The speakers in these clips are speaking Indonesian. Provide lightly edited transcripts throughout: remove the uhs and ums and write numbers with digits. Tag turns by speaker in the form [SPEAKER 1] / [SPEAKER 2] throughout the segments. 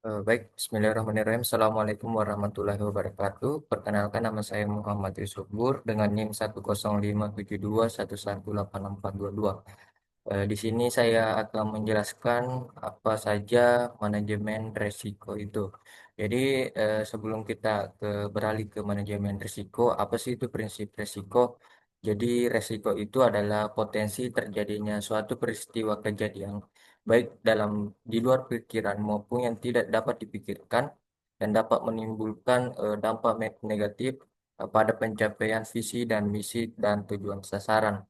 [SPEAKER 1] Baik, Bismillahirrahmanirrahim. Assalamualaikum warahmatullahi wabarakatuh. Perkenalkan, nama saya Muhammad Yusuf Bur dengan NIM 10572118422. Di sini saya akan menjelaskan apa saja manajemen resiko itu. Jadi, sebelum kita beralih ke manajemen risiko, apa sih itu prinsip risiko? Jadi, resiko itu adalah potensi terjadinya suatu peristiwa kejadian, baik di luar pikiran maupun yang tidak dapat dipikirkan, dan dapat menimbulkan dampak negatif pada pencapaian visi dan misi dan tujuan sasaran.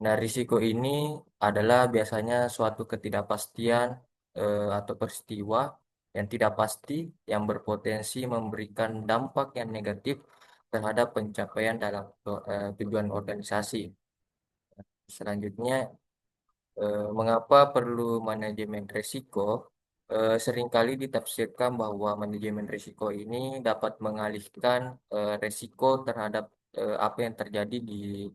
[SPEAKER 1] Nah, risiko ini adalah biasanya suatu ketidakpastian atau peristiwa yang tidak pasti yang berpotensi memberikan dampak yang negatif terhadap pencapaian dalam tujuan organisasi. Selanjutnya, mengapa perlu manajemen risiko? Seringkali ditafsirkan bahwa manajemen risiko ini dapat mengalihkan risiko terhadap apa yang terjadi di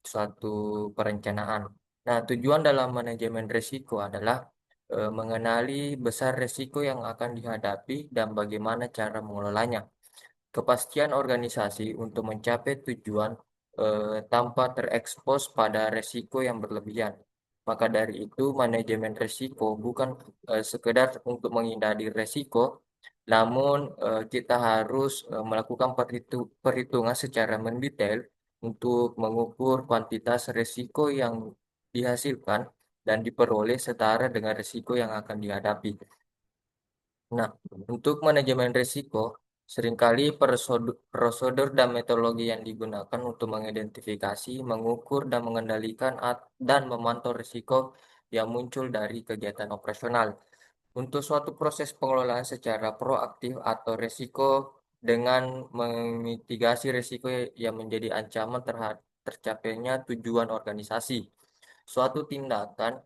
[SPEAKER 1] suatu perencanaan. Nah, tujuan dalam manajemen risiko adalah mengenali besar risiko yang akan dihadapi dan bagaimana cara mengelolanya. Kepastian organisasi untuk mencapai tujuan tanpa terekspos pada risiko yang berlebihan. Maka dari itu, manajemen risiko bukan sekedar untuk menghindari risiko, namun kita harus melakukan perhitungan secara mendetail untuk mengukur kuantitas risiko yang dihasilkan dan diperoleh setara dengan risiko yang akan dihadapi. Nah, untuk manajemen risiko, seringkali prosedur dan metodologi yang digunakan untuk mengidentifikasi, mengukur, dan mengendalikan dan memantau risiko yang muncul dari kegiatan operasional. Untuk suatu proses pengelolaan secara proaktif atau risiko dengan memitigasi risiko yang menjadi ancaman terhadap tercapainya tujuan organisasi. Suatu tindakan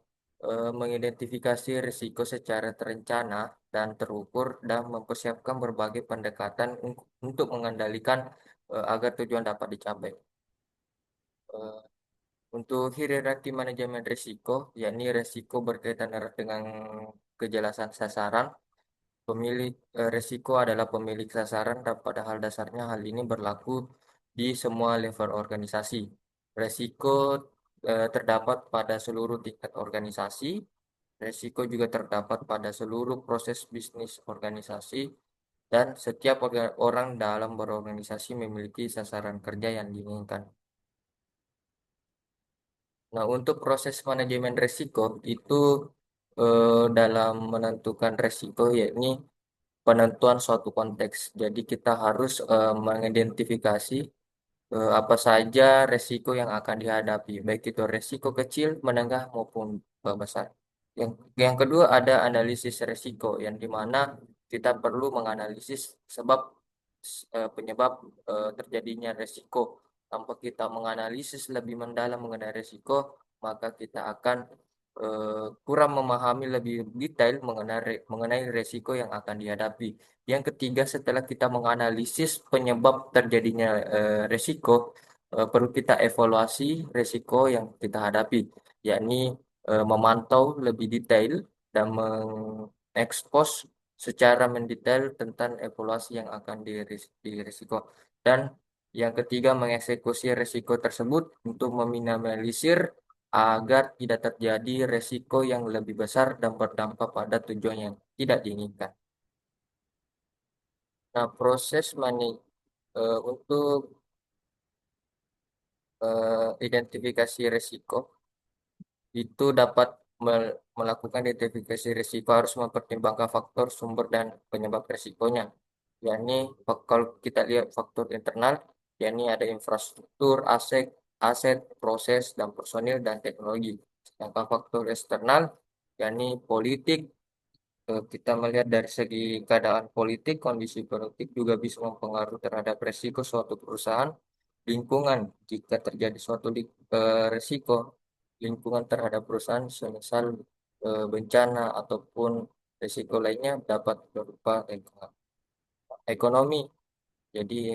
[SPEAKER 1] mengidentifikasi risiko secara terencana dan terukur dan mempersiapkan berbagai pendekatan untuk mengendalikan agar tujuan dapat dicapai. Eh, untuk hierarki manajemen risiko, yakni risiko berkaitan erat dengan kejelasan sasaran. Pemilik risiko adalah pemilik sasaran dan pada hal dasarnya hal ini berlaku di semua level organisasi. Risiko terdapat pada seluruh tingkat organisasi. Risiko juga terdapat pada seluruh proses bisnis organisasi dan setiap orang dalam berorganisasi memiliki sasaran kerja yang diinginkan. Nah, untuk proses manajemen risiko itu dalam menentukan risiko yakni penentuan suatu konteks. Jadi kita harus mengidentifikasi apa saja resiko yang akan dihadapi, baik itu resiko kecil, menengah maupun besar. Yang yang kedua ada analisis resiko, yang dimana kita perlu menganalisis sebab penyebab terjadinya resiko. Tanpa kita menganalisis lebih mendalam mengenai resiko, maka kita akan kurang memahami lebih detail mengenai resiko yang akan dihadapi. Yang ketiga, setelah kita menganalisis penyebab terjadinya resiko, perlu kita evaluasi resiko yang kita hadapi, yakni memantau lebih detail dan mengekspos secara mendetail tentang evaluasi yang akan diresiko. Dan yang ketiga, mengeksekusi resiko tersebut untuk meminimalisir agar tidak terjadi resiko yang lebih besar dan berdampak pada tujuan yang tidak diinginkan. Nah, untuk identifikasi resiko itu dapat melakukan identifikasi risiko harus mempertimbangkan faktor sumber dan penyebab risikonya. Yakni kalau kita lihat faktor internal, yakni ada infrastruktur, aset, proses dan personil dan teknologi. Sedangkan faktor eksternal, yakni politik, kita melihat dari segi keadaan politik, kondisi politik juga bisa mempengaruhi terhadap risiko suatu perusahaan, lingkungan jika terjadi suatu risiko lingkungan terhadap perusahaan, semisal bencana ataupun risiko lainnya dapat berupa ekonomi. Jadi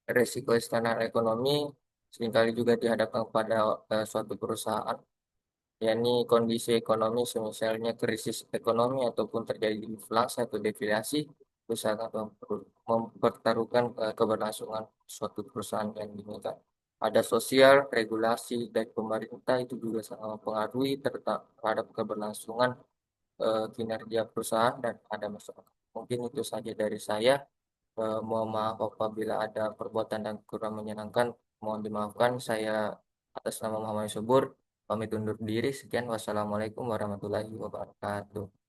[SPEAKER 1] risiko eksternal ekonomi seringkali juga dihadapkan pada suatu perusahaan. yakni kondisi ekonomi semisalnya krisis ekonomi ataupun terjadi inflasi atau deflasi, itu sangat mempertaruhkan keberlangsungan suatu perusahaan yang dinilai. Ada sosial, regulasi dari pemerintah itu juga sangat mempengaruhi terhadap keberlangsungan kinerja perusahaan dan ada masyarakat. Mungkin itu saja dari saya. Mohon maaf apabila ada perbuatan dan kurang menyenangkan. Mohon dimaafkan. Saya atas nama Muhammad Subur pamit undur diri. Sekian. Wassalamualaikum warahmatullahi wabarakatuh.